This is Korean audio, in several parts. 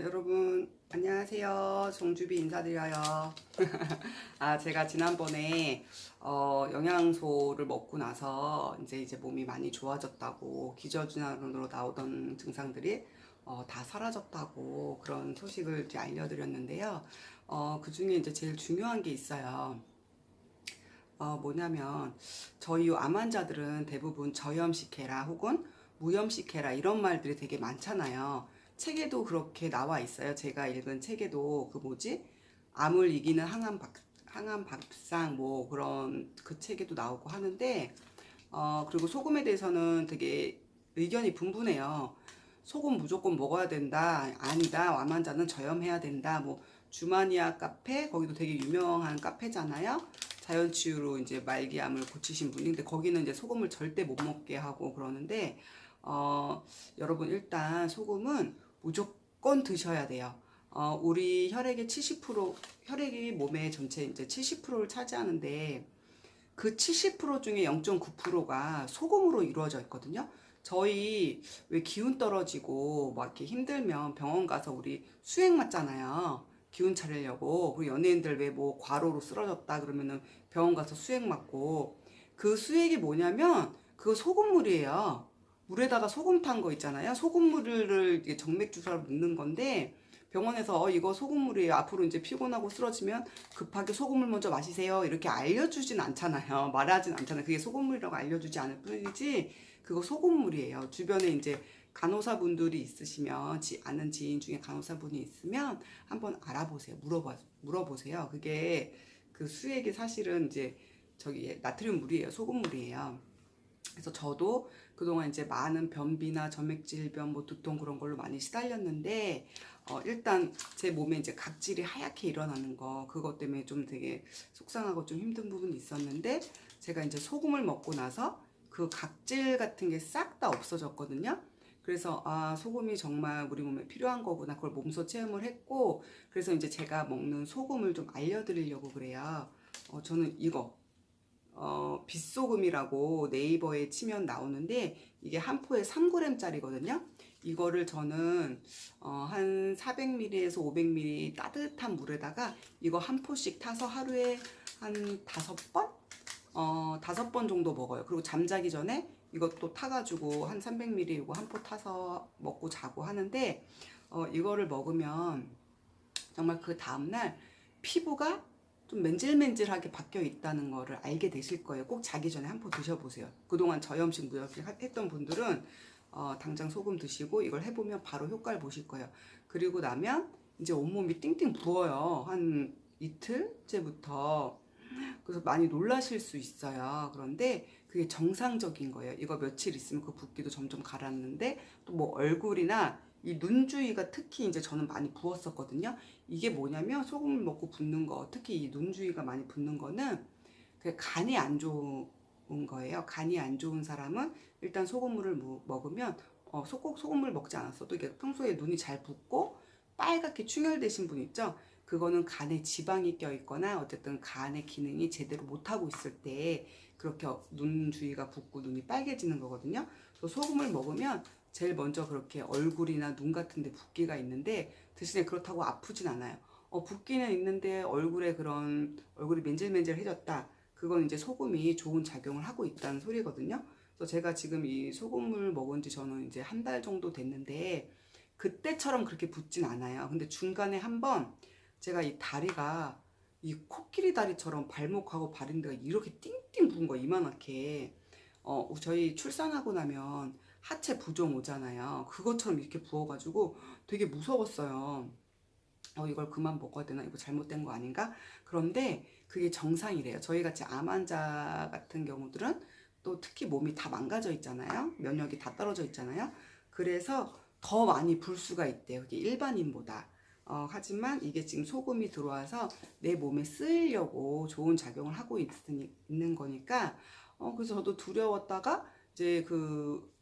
여러분 안녕하세요. 정주비 인사드려요. 제가 지난번에 영양소를 먹고 나서 이제 몸이 많이 좋아졌다고, 기저질환으로 나오던 증상들이 다 사라졌다고 그런 소식을 이제 알려드렸는데요. 그 중에 이제 제일 중요한 게 있어요. 뭐냐면 저희 암 환자들은 대부분 저염식해라 혹은 무염식해라 이런 말들이 되게 많잖아요. 책에도 그렇게 나와 있어요. 제가 읽은 책에도 그 뭐지? 암을 이기는 항암 밥상 뭐 그런 그 책에도 나오고 하는데, 그리고 소금에 대해서는 되게 의견이 분분해요. 소금 무조건 먹어야 된다. 아니다. 암 환자는 저염해야 된다. 뭐 주마니아 카페 거기도 되게 유명한 카페잖아요. 자연치유로 이제 말기암을 고치신 분이. 근데 거기는 이제 소금을 절대 못 먹게 하고 그러는데, 여러분 일단 소금은 무조건 드셔야 돼요. 우리 혈액의 70%, 혈액이 몸의 전체 이제 70%를 차지하는데 그 70% 중에 0.9%가 소금으로 이루어져 있거든요. 저희 왜 기운 떨어지고 막 이렇게 힘들면 병원 가서 우리 수액 맞잖아요. 기운 차리려고. 그리고 연예인들 왜 뭐 과로로 쓰러졌다 그러면은 병원 가서 수액 맞고, 그 수액이 뭐냐면 그거 소금물이에요. 물에다가 소금 탄 거 있잖아요. 소금물을 이게 정맥 주사로 넣는 건데, 병원에서 이거 소금물이에요. 앞으로 이제 피곤하고 쓰러지면 급하게 소금물 먼저 마시세요. 이렇게 알려주진 않잖아요. 말하진 않잖아요. 그게 소금물이라고 알려주지 않을 뿐이지, 그거 소금물이에요. 주변에 이제 간호사분들이 있으시면, 아는 지인 중에 간호사분이 있으면 한번 알아보세요. 물어보세요. 그게 그 수액이 사실은 이제 저기 나트륨 물이에요. 소금물이에요. 그래서 저도 그동안 이제 많은 변비나 점액질병, 뭐 두통 그런 걸로 많이 시달렸는데, 일단 제 몸에 이제 각질이 하얗게 일어나는 거, 그것 때문에 좀 되게 속상하고 좀 힘든 부분이 있었는데, 제가 이제 소금을 먹고 나서 그 각질 같은 게 싹 다 없어졌거든요. 그래서 소금이 정말 우리 몸에 필요한 거구나, 그걸 몸소 체험을 했고, 그래서 이제 제가 먹는 소금을 좀 알려드리려고 그래요. 저는 이거 빗소금이라고 네이버에 치면 나오는데, 이게 한 포에 3g짜리거든요. 이거를 저는 한 400ml에서 500ml 따뜻한 물에다가 이거 한 포씩 타서 하루에 한 5번? 5번 정도 먹어요. 그리고 잠자기 전에 이것도 타가지고 한 300ml 이거 한 포 타서 먹고 자고 하는데, 이거를 먹으면 정말 그 다음날 피부가 좀 맨질맨질하게 바뀌어 있다는 거를 알게 되실 거예요. 꼭 자기 전에 한 포 드셔보세요. 그동안 저염식 무염식 했던 분들은 당장 소금 드시고 이걸 해보면 바로 효과를 보실 거예요. 그리고 나면 이제 온몸이 띵띵 부어요. 한 이틀째부터. 그래서 많이 놀라실 수 있어요. 그런데 그게 정상적인 거예요. 이거 며칠 있으면 그 붓기도 점점 가라앉는데, 또 뭐 얼굴이나 이 눈 주위가 특히 이제 저는 많이 부었었거든요. 이게 뭐냐면 소금을 먹고 붓는 거, 특히 이 눈 주위가 많이 붓는 거는 그 간이 안 좋은 거예요. 간이 안 좋은 사람은 일단 소금물을 먹으면, 꼭 소금물 먹지 않았어도 이게 평소에 눈이 잘 붓고 빨갛게 충혈되신 분 있죠? 그거는 간에 지방이 껴 있거나 어쨌든 간의 기능이 제대로 못하고 있을 때 그렇게 눈 주위가 붓고 눈이 빨개지는 거거든요. 그래서 소금을 먹으면 제일 먼저 그렇게 얼굴이나 눈 같은 데 붓기가 있는데, 대신에 그렇다고 아프진 않아요. 붓기는 있는데 얼굴이 맨질맨질해졌다. 그건 이제 소금이 좋은 작용을 하고 있다는 소리거든요. 그래서 제가 지금 이 소금을 먹은 지 저는 이제 한 달 정도 됐는데, 그때처럼 그렇게 붓진 않아요. 근데 중간에 한번 제가 이 다리가 이 코끼리 다리처럼 발목하고 발인대가 이렇게 띵띵 부은 거, 이만하게. 저희 출산하고 나면 하체 부종 오잖아요. 그것처럼 이렇게 부어가지고 되게 무서웠어요. 이걸 그만 먹어야 되나? 이거 잘못된 거 아닌가? 그런데 그게 정상이래요. 저희 같이 암 환자 같은 경우들은 또 특히 몸이 다 망가져 있잖아요. 면역이 다 떨어져 있잖아요. 그래서 더 많이 불 수가 있대요. 그게 일반인보다. 하지만 이게 지금 소금이 들어와서 내 몸에 쓰이려고 좋은 작용을 하고 있는 거니까, 그래서 저도 두려웠다가 이제 그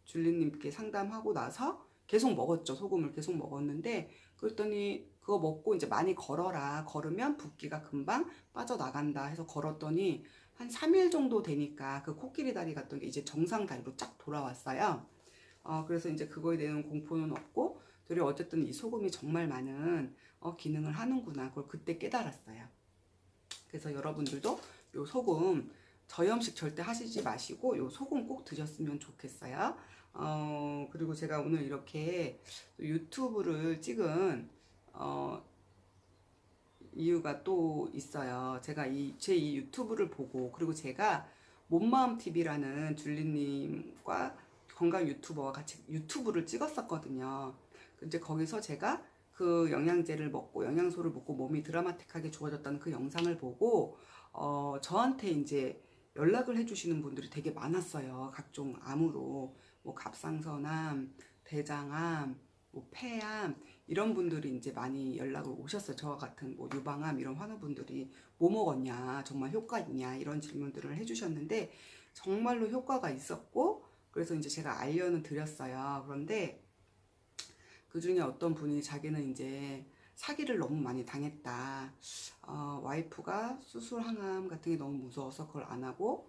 줄리님께 상담하고 나서 계속 먹었죠. 소금을 계속 먹었는데, 그랬더니 그거 먹고 이제 많이 걸어라. 걸으면 붓기가 금방 빠져나간다 해서 걸었더니 한 3일 정도 되니까 그 코끼리 다리 같던 게 이제 정상 다리로 쫙 돌아왔어요. 그래서 이제 그거에 대한 공포는 없고, 그리고 어쨌든 이 소금이 정말 많은 기능을 하는구나. 그걸 그때 깨달았어요. 그래서 여러분들도 요 소금 저염식 절대 하시지 마시고 요 소금 꼭 드셨으면 좋겠어요. 그리고 제가 오늘 이렇게 유튜브를 찍은 이유가 또 있어요. 제가 제 이 유튜브를 보고, 그리고 제가 몸마음 TV라는 줄리님과 건강 유튜버와 같이 유튜브를 찍었었거든요. 근데 거기서 제가 그 영양제를 먹고 영양소를 먹고 몸이 드라마틱하게 좋아졌다는 그 영상을 보고 저한테 이제 연락을 해주시는 분들이 되게 많았어요. 각종 암으로 뭐 갑상선암, 대장암, 뭐 폐암 이런 분들이 이제 많이 연락을 오셨어요. 저와 같은 뭐 유방암 이런 환우분들이 뭐 먹었냐, 정말 효과 있냐 이런 질문들을 해주셨는데 정말로 효과가 있었고, 그래서 이제 제가 알려는 드렸어요. 그런데 그 중에 어떤 분이 자기는 이제 사기를 너무 많이 당했다. 와이프가 수술 항암 같은 게 너무 무서워서 그걸 안 하고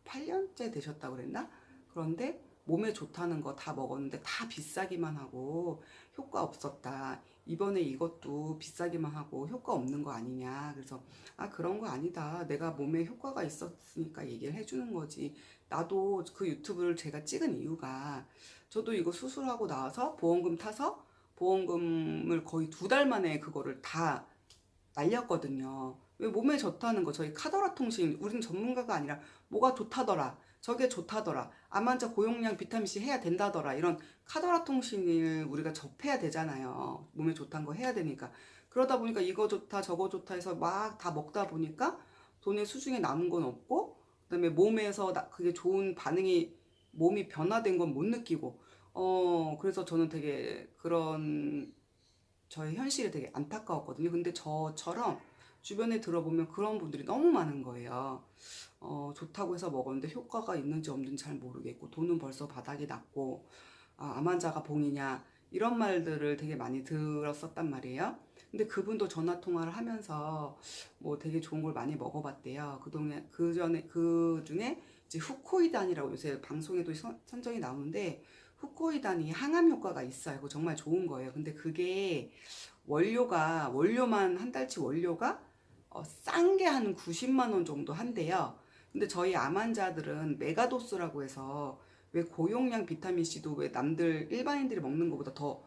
8년째 되셨다고 그랬나? 그런데 몸에 좋다는 거 다 먹었는데 다 비싸기만 하고 효과 없었다. 이번에 이것도 비싸기만 하고 효과 없는 거 아니냐. 그래서 그런 거 아니다. 내가 몸에 효과가 있었으니까 얘기를 해주는 거지. 나도 그 유튜브를 제가 찍은 이유가 저도 이거 수술하고 나와서 보험금 타서 보험금을 거의 2달 만에 그거를 다 날렸거든요. 왜 몸에 좋다는 거, 저희 카더라 통신, 우리는 전문가가 아니라 뭐가 좋다더라, 저게 좋다더라, 암 환자 고용량 비타민C 해야 된다더라, 이런 카더라 통신을 우리가 접해야 되잖아요. 몸에 좋다는 거 해야 되니까. 그러다 보니까 이거 좋다 저거 좋다 해서 막 다 먹다 보니까 돈의 수중에 남은 건 없고, 그다음에 몸에서 그게 좋은 반응이, 몸이 변화된 건 못 느끼고, 그래서 저는 되게 그런 저의 현실이 되게 안타까웠거든요. 근데 저처럼 주변에 들어보면 그런 분들이 너무 많은 거예요. 좋다고 해서 먹었는데 효과가 있는지 없는지 잘 모르겠고, 돈은 벌써 바닥이 났고, 암 환자가 봉이냐, 이런 말들을 되게 많이 들었었단 말이에요. 근데 그분도 전화 통화를 하면서 뭐 되게 좋은 걸 많이 먹어봤대요. 그 중에 이제 후코이단이라고 요새 방송에도 선정이 나오는데, 후코이단이 항암 효과가 있어요. 그거 정말 좋은 거예요. 근데 그게 원료만 한 달치 원료가 싼 게 한 90만 원 정도 한대요. 근데 저희 암 환자들은 메가도스라고 해서, 왜 고용량 비타민C도 왜 남들 일반인들이 먹는 것보다 더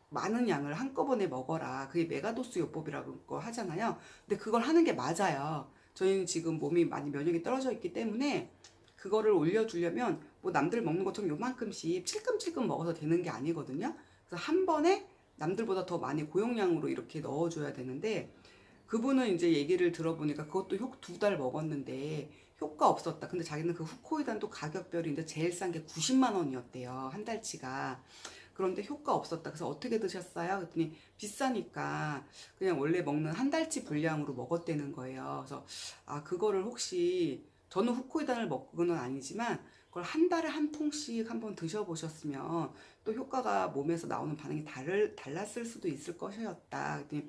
많은 양을 한꺼번에 먹어라, 그게 메가도스 요법이라고 거 하잖아요. 근데 그걸 하는 게 맞아요. 저희는 지금 몸이 많이 면역이 떨어져 있기 때문에 그거를 올려주려면 뭐 남들 먹는 것처럼 요만큼씩 찔끔찔끔 먹어서 되는 게 아니거든요. 그래서 한 번에 남들보다 더 많이 고용량으로 이렇게 넣어줘야 되는데, 그분은 이제 얘기를 들어보니까 그것도 2달 먹었는데 효과 없었다. 근데 자기는 그 후코이단도 가격별인데 제일 싼 게 90만 원이었대요. 한 달치가. 그런데 효과 없었다. 그래서 어떻게 드셨어요? 그랬더니 비싸니까 그냥 원래 먹는 한 달치 분량으로 먹었다는 거예요. 그래서 그거를 혹시, 저는 후코이단을 먹고는 아니지만 그걸 한 달에 한 통씩 한번 드셔보셨으면 또 효과가 몸에서 나오는 반응이 달랐을 수도 있을 것이었다. 그랬더니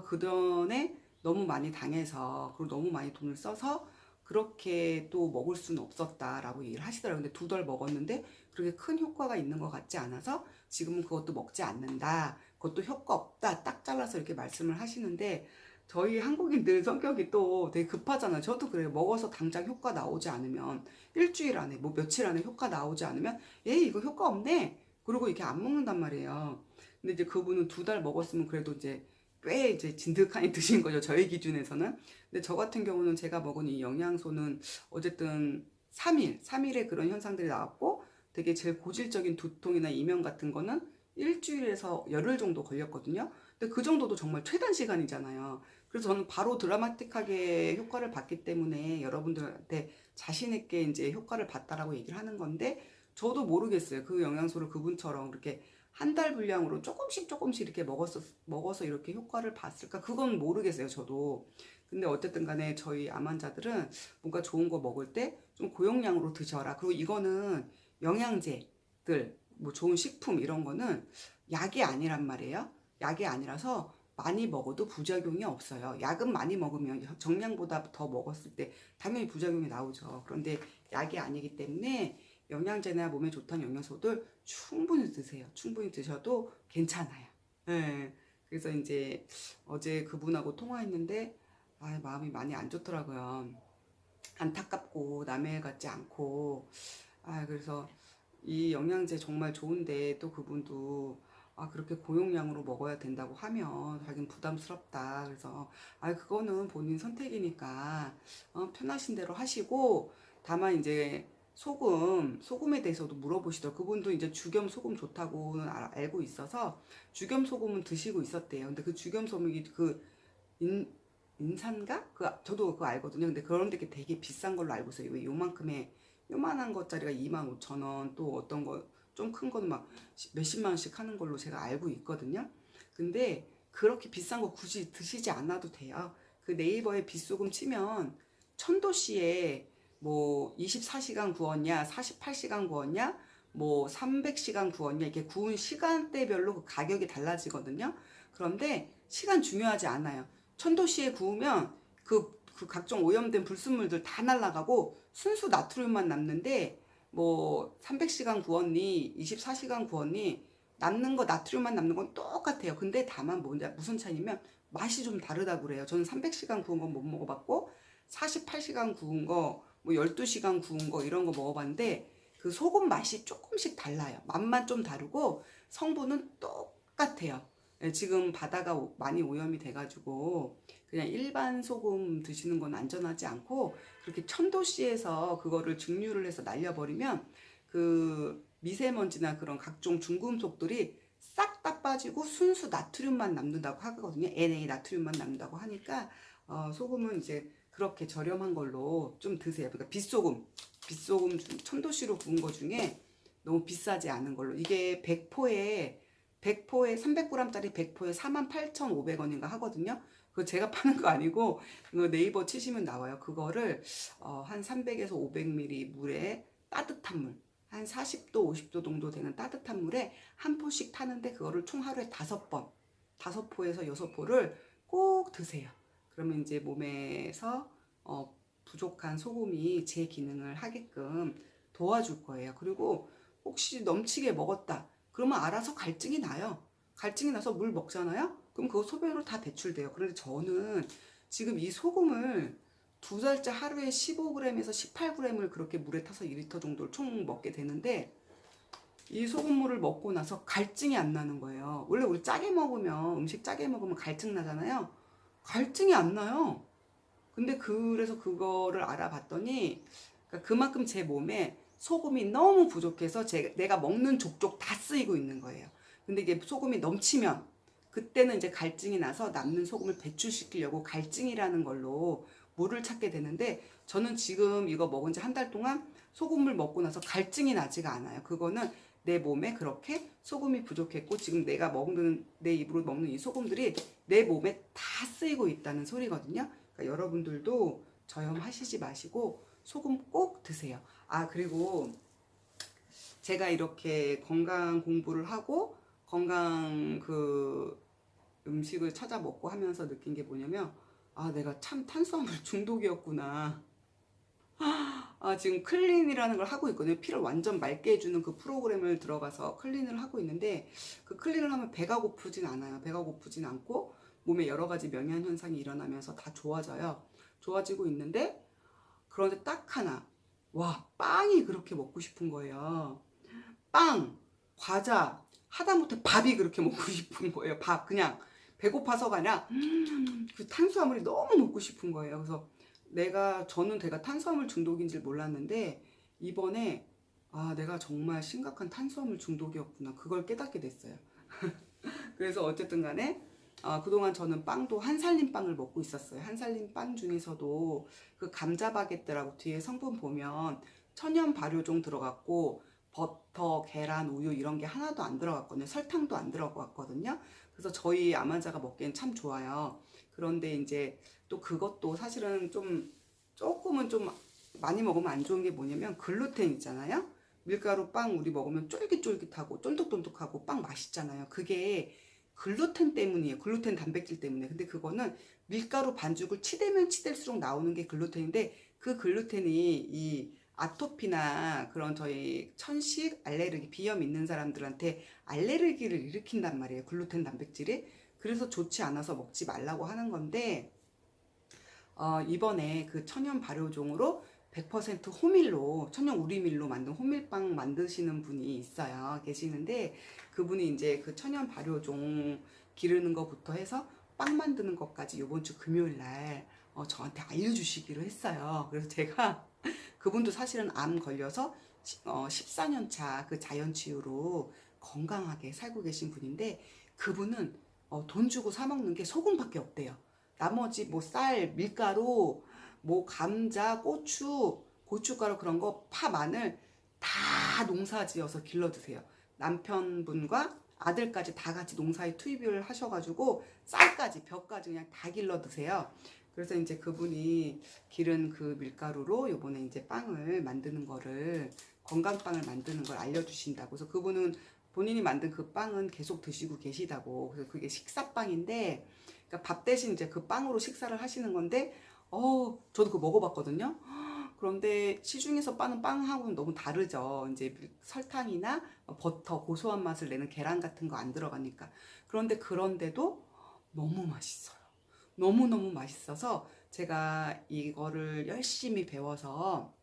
그전에 너무 많이 당해서, 그리고 너무 많이 돈을 써서 그렇게 또 먹을 수는 없었다라고 얘기를 하시더라고요. 근데 2달 먹었는데 그렇게 큰 효과가 있는 것 같지 않아서 지금은 그것도 먹지 않는다. 그것도 효과 없다. 딱 잘라서 이렇게 말씀을 하시는데, 저희 한국인들 성격이 또 되게 급하잖아요. 저도 그래요. 먹어서 당장 효과 나오지 않으면, 일주일 안에 뭐 며칠 안에 효과 나오지 않으면 이거 효과 없네, 그리고 이렇게 안 먹는단 말이에요. 근데 이제 그분은 2달 먹었으면 그래도 이제 꽤 이제 진득하니 드신 거죠, 저희 기준에서는. 근데 저 같은 경우는 제가 먹은 이 영양소는 어쨌든 3일에 그런 현상들이 나왔고, 되게 제일 고질적인 두통이나 이명 같은 거는 일주일에서 열흘 정도 걸렸거든요. 근데 그 정도도 정말 최단 시간이잖아요. 그래서 저는 바로 드라마틱하게 효과를 봤기 때문에 여러분들한테 자신있게 이제 효과를 봤다라고 얘기를 하는 건데, 저도 모르겠어요. 그 영양소를 그분처럼 그렇게 한 달 분량으로 조금씩 이렇게 먹어서 이렇게 효과를 봤을까? 그건 모르겠어요, 저도. 근데 어쨌든 간에 저희 암 환자들은 뭔가 좋은 거 먹을 때 좀 고용량으로 드셔라. 그리고 이거는 영양제들, 뭐 좋은 식품 이런 거는 약이 아니란 말이에요. 약이 아니라서 많이 먹어도 부작용이 없어요. 약은 많이 먹으면 정량보다 더 먹었을 때 당연히 부작용이 나오죠. 그런데 약이 아니기 때문에 영양제나 몸에 좋다는 영양소들 충분히 드세요. 충분히 드셔도 괜찮아요. 예. 그래서 이제 어제 그분하고 통화했는데 마음이 많이 안 좋더라고요. 안타깝고 남의 일 같지 않고 그래서 이 영양제 정말 좋은데 또 그분도 그렇게 고용량으로 먹어야 된다고 하면 자기는 부담스럽다. 그래서 그거는 본인 선택이니까 편하신 대로 하시고 다만 이제 소금에 대해서도 물어보시더라고요. 그분도 이제 죽염 소금 좋다고는 알고 있어서 죽염 소금은 드시고 있었대요. 근데 그 죽염 소금이 인, 인산가? 저도 그거 알거든요. 근데 그런 데 되게 비싼 걸로 알고 있어요. 왜 요만한 것짜리가 25,000원, 또 어떤 거 좀 큰 거는 막 몇십만 원씩 하는 걸로 제가 알고 있거든요. 근데 그렇게 비싼 거 굳이 드시지 않아도 돼요. 그 네이버에 빗소금 치면 천도씨에 뭐 24시간 구웠냐, 48시간 구웠냐, 뭐 300시간 구웠냐, 이렇게 구운 시간대별로 그 가격이 달라지거든요. 그런데 시간 중요하지 않아요. 천도씨에 구우면 그 각종 오염된 불순물들 다 날아가고 순수 나트륨만 남는데 뭐 300시간 구웠니 24시간 구웠니 남는 거 나트륨만 남는 건 똑같아요. 근데 다만 무슨 차이냐면 맛이 좀 다르다고 그래요. 저는 300시간 구운 건 못 먹어봤고 48시간 구운 거 뭐 12시간 구운 거 이런 거 먹어봤는데 그 소금 맛이 조금씩 달라요. 맛만 좀 다르고 성분은 똑같아요. 지금 바다가 많이 오염이 돼가지고 그냥 일반 소금 드시는 건 안전하지 않고 그렇게 천도씨에서 그거를 증류를 해서 날려버리면 그 미세먼지나 그런 각종 중금속들이 싹 다 빠지고 순수 나트륨만 남는다고 하거든요. Na 나트륨만 남는다고 하니까 소금은 이제 그렇게 저렴한 걸로 좀 드세요. 그러니까 빗소금 천도씨로 구운 거 중에 너무 비싸지 않은 걸로 이게 100포에 300g짜리 100포에 48,500원인가 하거든요. 그거 제가 파는 거 아니고 그거 네이버 치시면 나와요. 그거를 한 300에서 500ml 물에 따뜻한 물, 한 40도, 50도 정도 되는 따뜻한 물에 한 포씩 타는데 그거를 총 하루에 5번, 5포에서 6포를 꼭 드세요. 그러면 이제 몸에서 부족한 소금이 제 기능을 하게끔 도와줄 거예요. 그리고 혹시 넘치게 먹었다. 그러면 알아서 갈증이 나요. 갈증이 나서 물 먹잖아요. 그럼 그거 소변으로 다 배출돼요. 그런데 저는 지금 이 소금을 2달째 하루에 15g에서 18g을 그렇게 물에 타서 2리터 정도를 총 먹게 되는데 이 소금물을 먹고 나서 갈증이 안 나는 거예요. 원래 우리 짜게 먹으면 음식 짜게 먹으면 갈증 나잖아요. 갈증이 안 나요. 근데 그래서 그거를 알아봤더니 그러니까 그만큼 제 몸에 소금이 너무 부족해서 내가 먹는 족족 다 쓰이고 있는 거예요. 근데 이게 소금이 넘치면 그때는 이제 갈증이 나서 남는 소금을 배출시키려고 갈증이라는 걸로 물을 찾게 되는데 저는 지금 이거 먹은 지 한 달 동안 소금물 먹고 나서 갈증이 나지가 않아요. 그거는 내 몸에 그렇게 소금이 부족했고 지금 내 입으로 먹는 이 소금들이 내 몸에 다 쓰이고 있다는 소리거든요. 그러니까 여러분들도 저염하시지 마시고 소금 꼭 드세요. 그리고 제가 이렇게 건강 공부를 하고 건강 음식을 찾아 먹고 하면서 느낀 게 뭐냐면 내가 참 탄수화물 중독이었구나. 지금 클린이라는 걸 하고 있거든요. 피를 완전 맑게 해주는 그 프로그램을 들어가서 클린을 하고 있는데 그 클린을 하면 배가 고프진 않아요. 배가 고프진 않고 몸에 여러 가지 명현 현상이 일어나면서 다 좋아지고 있는데 그런데 딱 하나 빵이 그렇게 먹고 싶은 거예요. 빵, 과자, 하다못해 밥이 그렇게 먹고 싶은 거예요. 밥 그냥 배고파서가 아니라 그 탄수화물이 너무 먹고 싶은 거예요. 그래서 저는 탄수화물 중독인 줄 몰랐는데 이번에 내가 정말 심각한 탄수화물 중독이었구나. 그걸 깨닫게 됐어요. 그래서 어쨌든 간에 그동안 저는 빵도 한살림 빵을 먹고 있었어요. 한살림 빵 중에서도 그 감자 바게트라고 뒤에 성분 보면 천연 발효종 들어갔고 버터, 계란, 우유 이런 게 하나도 안 들어갔거든요. 설탕도 안 들어갔거든요. 그래서 저희 암 환자가 먹기엔 참 좋아요. 그런데 이제 또 그것도 사실은 조금은 좀 많이 먹으면 안 좋은 게 뭐냐면 글루텐 있잖아요. 밀가루 빵 우리 먹으면 쫄깃쫄깃하고 쫀득쫀득하고 빵 맛있잖아요. 그게 글루텐 때문이에요. 글루텐 단백질 때문에. 근데 그거는 밀가루 반죽을 치대면 치댈수록 나오는 게 글루텐인데 그 글루텐이 이 아토피나 그런 저희 천식 알레르기 비염 있는 사람들한테 알레르기를 일으킨단 말이에요. 글루텐 단백질이. 그래서 좋지 않아서 먹지 말라고 하는 건데 이번에 그 천연 발효종으로 100% 호밀로 천연 우리밀로 만든 호밀빵 만드시는 분이 있어요. 계시는데 그분이 이제 그 천연 발효종 기르는 것부터 해서 빵 만드는 것까지 이번 주 금요일 날 저한테 알려주시기로 했어요. 그래서 제가 그분도 사실은 암 걸려서 14년 차 그 자연치유로 건강하게 살고 계신 분인데 그분은 돈 주고 사 먹는 게 소금밖에 없대요. 나머지 뭐 쌀, 밀가루, 뭐 감자, 고추, 고춧가루 그런 거, 파, 마늘 다 농사지어서 길러 드세요. 남편분과 아들까지 다 같이 농사에 투입을 하셔가지고 쌀까지 벼까지 그냥 다 길러 드세요. 그래서 이제 그분이 기른 그 밀가루로 요번에 이제 빵을 만드는 거를 건강빵을 만드는 걸 알려주신다고. 그래서 그분은 본인이 만든 그 빵은 계속 드시고 계시다고. 그래서 그게 식사빵인데 그러니까 밥 대신 이제 그 빵으로 식사를 하시는 건데 저도 그거 먹어봤거든요. 그런데 시중에서 파는 빵하고는 너무 다르죠. 이제 설탕이나 버터, 고소한 맛을 내는 계란 같은 거 안 들어가니까. 그런데도 너무 맛있어요. 너무너무 맛있어서 제가 이거를 열심히 배워서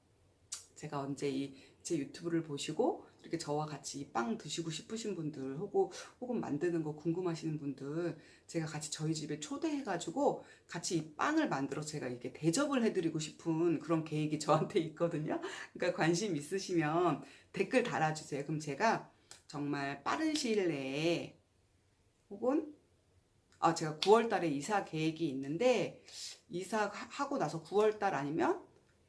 제가 언제 제 유튜브를 보시고 이렇게 저와 같이 이 빵 드시고 싶으신 분들 혹은 만드는 거 궁금하시는 분들 제가 같이 저희 집에 초대해가지고 같이 이 빵을 만들어 제가 이렇게 대접을 해드리고 싶은 그런 계획이 저한테 있거든요. 그러니까 관심 있으시면 댓글 달아주세요. 그럼 제가 정말 빠른 시일 내에 혹은 제가 9월 달에 이사 계획이 있는데 이사하고 나서 9월 달 아니면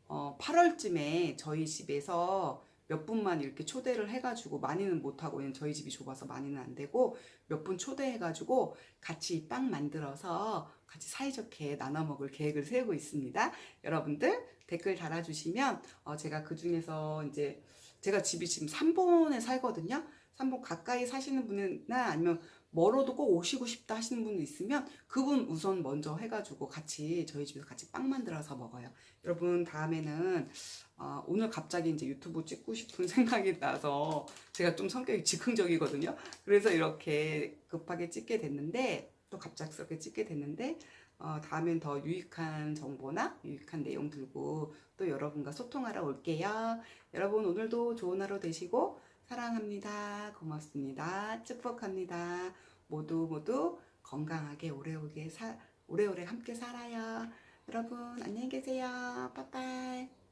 8월쯤에 저희 집에서 몇 분만 이렇게 초대를 해가지고 많이는 못하고 왜냐면 저희 집이 좁아서 많이는 안 되고 몇 분 초대해가지고 같이 빵 만들어서 같이 사이좋게 나눠 먹을 계획을 세우고 있습니다. 여러분들 댓글 달아주시면 제가 그 중에서 이제 제가 집이 지금 3본에 살거든요. 3본 가까이 사시는 분이나 아니면 멀어도 꼭 오시고 싶다 하시는 분 있으면 그분 우선 먼저 해가지고 같이 저희 집에서 같이 빵 만들어서 먹어요. 여러분 다음에는 오늘 갑자기 이제 유튜브 찍고 싶은 생각이 나서 제가 좀 성격이 즉흥적이거든요. 그래서 이렇게 급하게 찍게 됐는데 또 갑작스럽게 찍게 됐는데 다음엔 더 유익한 정보나 유익한 내용 들고 또 여러분과 소통하러 올게요. 여러분 오늘도 좋은 하루 되시고 사랑합니다. 고맙습니다. 축복합니다. 모두 건강하게 오래오래 함께 살아요. 여러분 안녕히 계세요. 빠빠이.